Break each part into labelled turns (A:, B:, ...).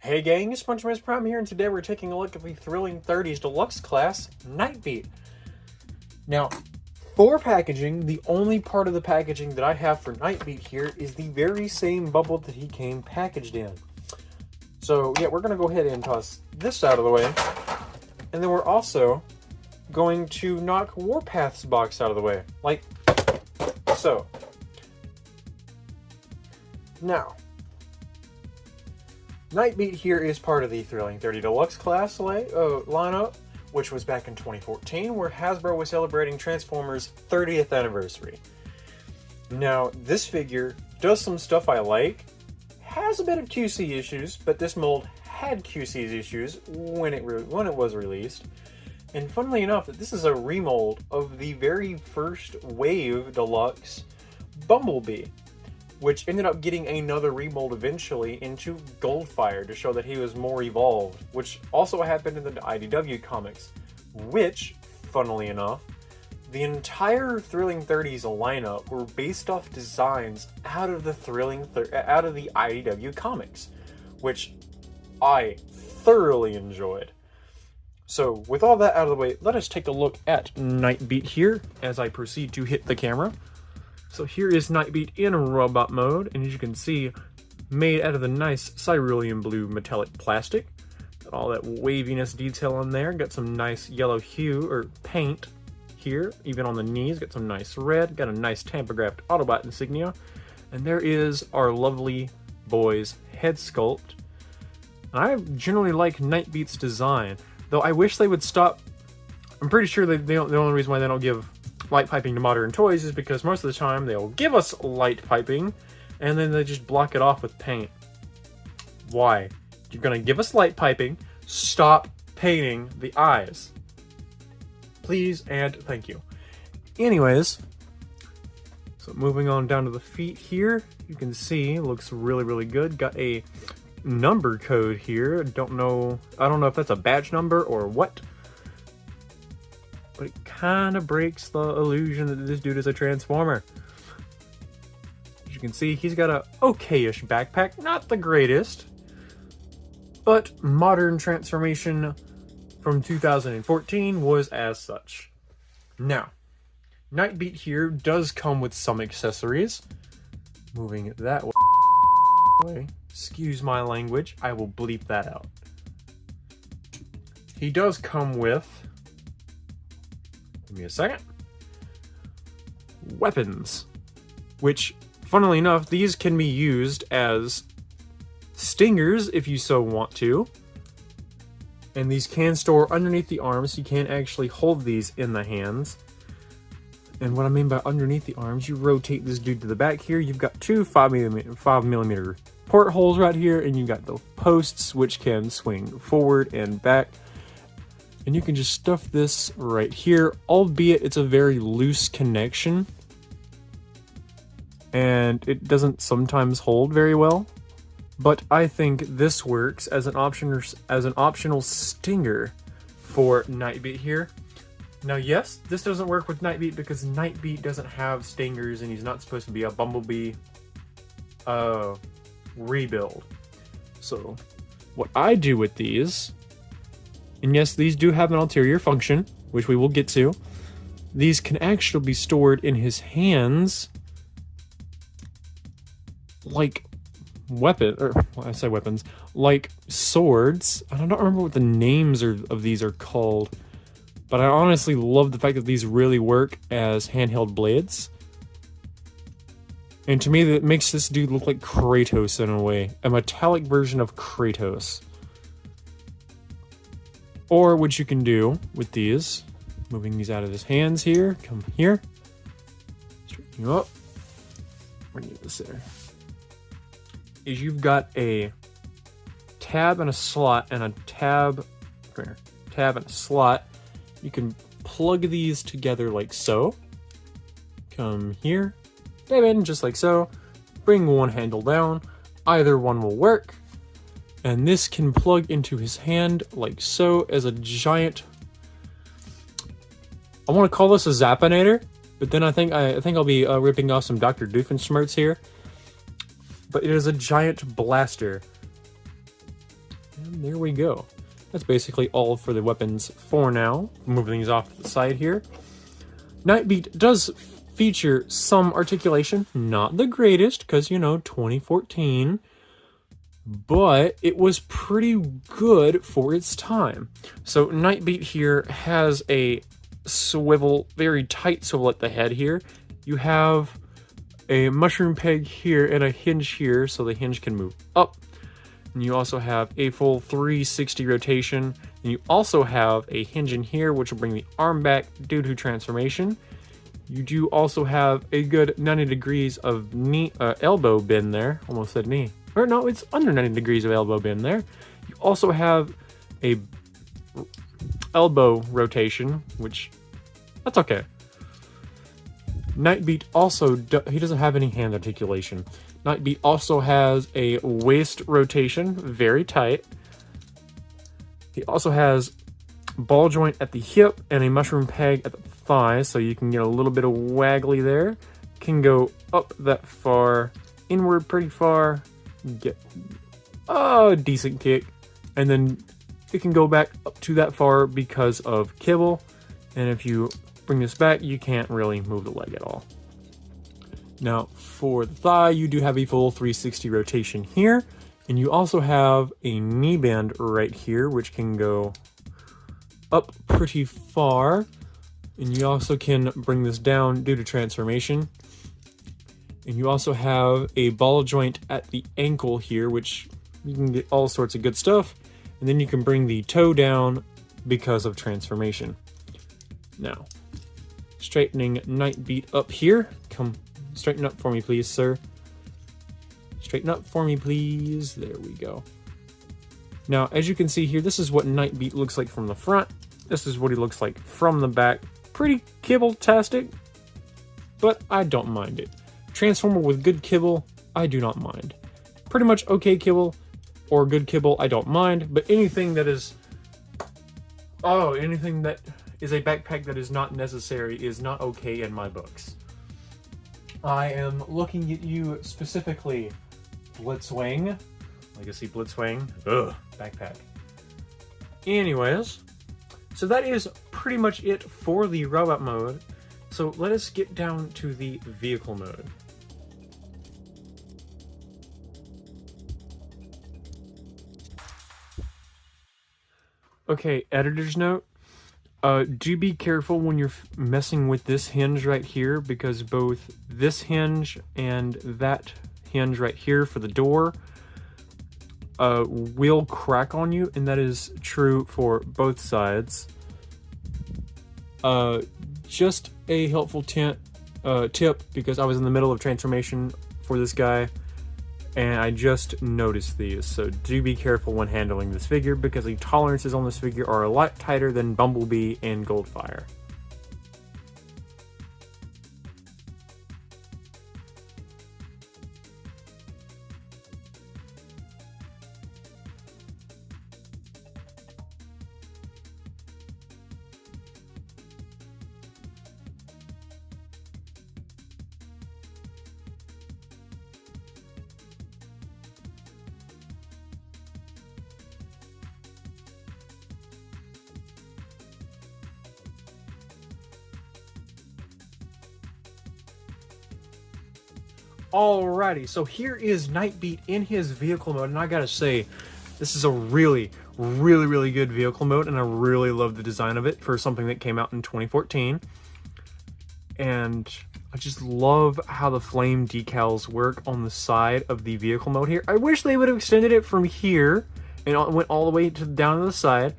A: Hey gang, it's SpongeBob Prime here, and today we're taking a look at the Thrilling 30s Deluxe Class Nightbeat. Now, for packaging, the only part of the packaging that I have for Nightbeat here is the very same bubble that he came packaged in. So yeah, we're going to go ahead and toss this out of the way, and then we're also going to knock Warpath's box out of the way, like so. Now, Nightbeat here is part of the Thrilling 30 Deluxe class lineup, which was back in 2014, where Hasbro was celebrating Transformers' 30th anniversary. Now, this figure does some stuff I like, has a bit of QC issues, but this mold had QC issues when it was released. And funnily enough, this is a remold of the very first wave Deluxe Bumblebee, which ended up getting another remold eventually into Goldfire to show that he was more evolved, which also happened in the IDW comics, which, funnily enough, the entire Thrilling 30s lineup were based off designs out of the IDW comics, which I thoroughly enjoyed. So, with all that out of the way, let us take a look at Nightbeat here as I proceed to hit the camera. So here is Nightbeat in robot mode, and as you can see, made out of the nice cerulean blue metallic plastic. Got all that waviness detail on there, got some nice yellow hue, or paint here, even on the knees, got some nice red, got a nice tampographed Autobot insignia, and there is our lovely boy's head sculpt. I generally like Nightbeat's design, though I wish they would stop. I'm pretty sure the only reason why they don't give light piping to modern toys is because most of the time they'll give us light piping and then they just block it off with paint. Why? You're gonna give us light piping, stop painting the eyes. Please and thank you. Anyways, so moving on down to the feet here, you can see looks really good. Got a number code here. I don't know if that's a badge number or what, but it kind of breaks the illusion that this dude is a Transformer. As you can see, he's got a okay-ish backpack, not the greatest, but modern transformation from 2014 was as such. Now, Nightbeat here does come with some accessories. Moving it that way. Excuse my language, I will bleep that out. He does come with, give me a second, weapons, which, funnily enough, these can be used as stingers if you so want to, and these can store underneath the arms, so you can't actually hold these in the hands. And what I mean by underneath the arms, you rotate this dude to the back here, you've got two 5mm portholes right here, and you've got the posts which can swing forward and back. And you can just stuff this right here, albeit it's a very loose connection. And it doesn't sometimes hold very well. But I think this works as an optional stinger for Nightbeat here. Now yes, this doesn't work with Nightbeat because Nightbeat doesn't have stingers and he's not supposed to be a Bumblebee rebuild. So what I do with these, and yes, these do have an ulterior function, which we will get to. These can actually be stored in his hands like I say weapons, like swords. I don't remember what the names of these are called, but I honestly love the fact that these really work as handheld blades. And to me, that makes this dude look like Kratos in a way, a metallic version of Kratos. Or what you can do with these, moving these out of his hands here, come here, straighten you up, bring you this there, is you've got a tab and a slot and a tab and a slot. You can plug these together like so. Come here, stab in just like so, bring one handle down, either one will work. And this can plug into his hand like so as a giant, I want to call this a Zappinator, but then I think I'll be ripping off some Dr. Doofenshmirtz here. But it is a giant blaster. And there we go. That's basically all for the weapons for now. Moving these off to the side here. Nightbeat does feature some articulation, not the greatest, because, you know, 2014, but it was pretty good for its time. So Nightbeat here has a swivel, very tight swivel at the head here. You have a mushroom peg here and a hinge here, so the hinge can move up. And you also have a full 360 rotation. And you also have a hinge in here, which will bring the arm back due to transformation. You do also have a good 90 degrees of knee, elbow bend there. Almost said knee. Or no, it's under 90 degrees of elbow bend there. You also have a elbow rotation, which, that's okay. Nightbeat also, he doesn't have any hand articulation. Nightbeat also has a waist rotation, very tight. He also has ball joint at the hip and a mushroom peg at the thigh, so you can get a little bit of waggly there. Can go up that far, inward pretty far, get a decent kick, and then it can go back up to that far because of kibble, and if you bring this back, you can't really move the leg at all. Now, for the thigh, you do have a full 360 rotation here, and you also have a knee bend right here, which can go up pretty far, and you also can bring this down due to transformation. And you also have a ball joint at the ankle here, which you can get all sorts of good stuff, and then you can bring the toe down because of transformation. Now, straightening Nightbeat up here. Come straighten up for me, please, sir. Straighten up for me, please. There we go. Now, as you can see here, this is what Nightbeat looks like from the front. This is what he looks like from the back. Pretty kibble-tastic, but I don't mind it. Transformer with good kibble, I do not mind. Pretty much okay kibble or good kibble, I don't mind, but anything that is... Oh, anything that is a backpack that is not necessary is not okay in my books. I am looking at you specifically, Blitzwing. Legacy Blitzwing. Ugh, backpack. Anyways, so that is pretty much it for the robot mode. So let us get down to the vehicle mode. Okay, editor's note. Do be careful when you're messing with this hinge right here, because both this hinge and that hinge right here for the door will crack on you, and that is true for both sides. Just a helpful tip, because I was in the middle of transformation for this guy, and I just noticed these, so do be careful when handling this figure, because the tolerances on this figure are a lot tighter than Bumblebee and Goldfire. Alrighty, so here is Nightbeat in his vehicle mode, and I gotta say, this is a really good vehicle mode, and I really love the design of it for something that came out in 2014. And I just love how the flame decals work on the side of the vehicle mode here. I wish they would have extended it from here and went all the way to down to the side.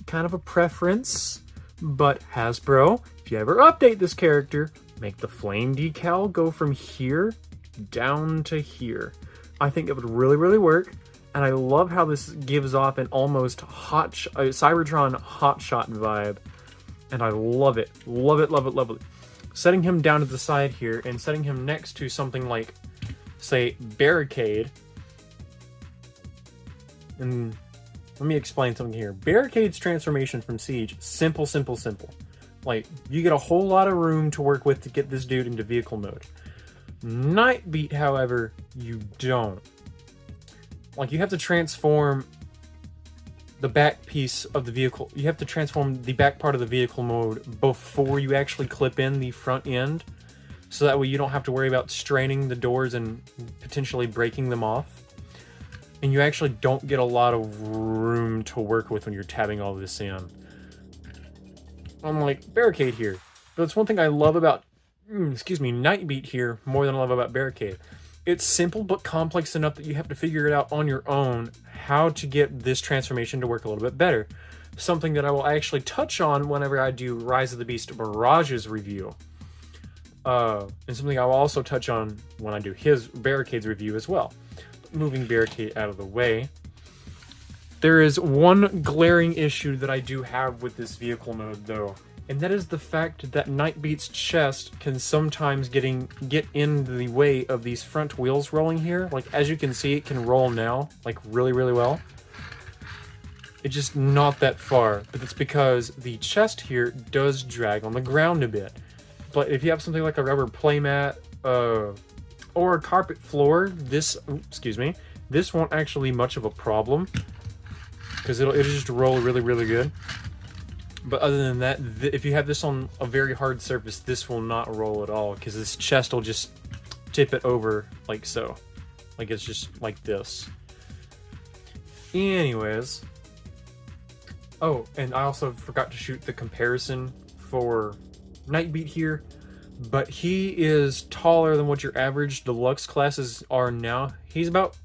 A: Kind of a preference, but Hasbro, if you ever update this character, make the flame decal go from here down to here. I think it would really work, and I love how this gives off an almost Cybertron hotshot vibe, and I love it. Love it. Setting him down to the side here and setting him next to something like, say, Barricade. And let me explain something here. Barricade's transformation from Siege, simple. Like, you get a whole lot of room to work with to get this dude into vehicle mode. Nightbeat, however, you don't. Like, you have to transform the back piece of the vehicle. You have to transform the back part of the vehicle mode before you actually clip in the front end, so that way you don't have to worry about straining the doors and potentially breaking them off. And you actually don't get a lot of room to work with when you're tabbing all this in. Unlike Barricade here. But it's one thing I love about, Nightbeat here more than I love about Barricade. It's simple but complex enough that you have to figure it out on your own how to get this transformation to work a little bit better. Something that I will actually touch on whenever I do Rise of the Beast Mirage's review. And something I will also touch on when I do his Barricade's review as well. Moving Barricade out of the way, there is one glaring issue that I do have with this vehicle mode though, and that is the fact that Nightbeat's chest can sometimes get in the way of these front wheels rolling here. Like, as you can see, it can roll now, like really, really well. It's just not that far, but it's because the chest here does drag on the ground a bit. But if you have something like a rubber playmat, or a carpet floor, this won't actually be much of a problem, because it'll just roll really, really good. But other than that, if you have this on a very hard surface, this will not roll at all, because this chest will just tip it over like so. Like, it's just like this. Anyways. Oh, and I also forgot to shoot the comparison for Nightbeat here, but he is taller than what your average deluxe classes are now. He's about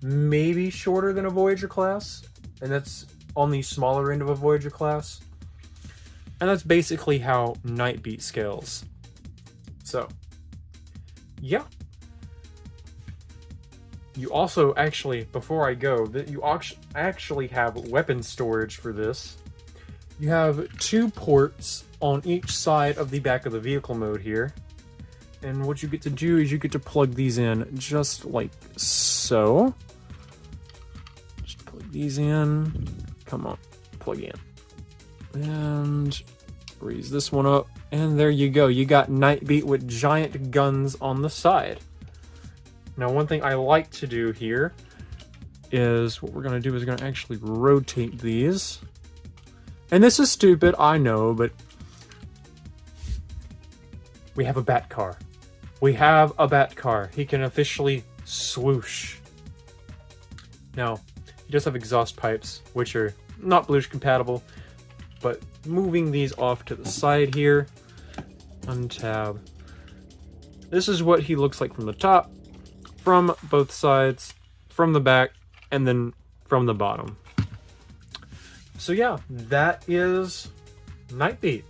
A: maybe shorter than a Voyager class, and that's on the smaller end of a Voyager class. And that's basically how Nightbeat scales. So, yeah. You also actually, before I go, you actually have weapon storage for this. You have 2 ports on each side of the back of the vehicle mode here. And what you get to do is you get to plug these in just like so. Just plug these in. Come on, plug in. And raise this one up. And there you go. You got Nightbeat with giant guns on the side. Now, one thing I like to do here is what we're going to do is we're going to actually rotate these. And this is stupid, I know, but we have a bat car. We have a bat car. He can officially swoosh. Now, he does have exhaust pipes, which are not Bluish compatible, but moving these off to the side here, untab. This is what he looks like from the top, from both sides, from the back, and then from the bottom. So yeah, that is Nightbeat.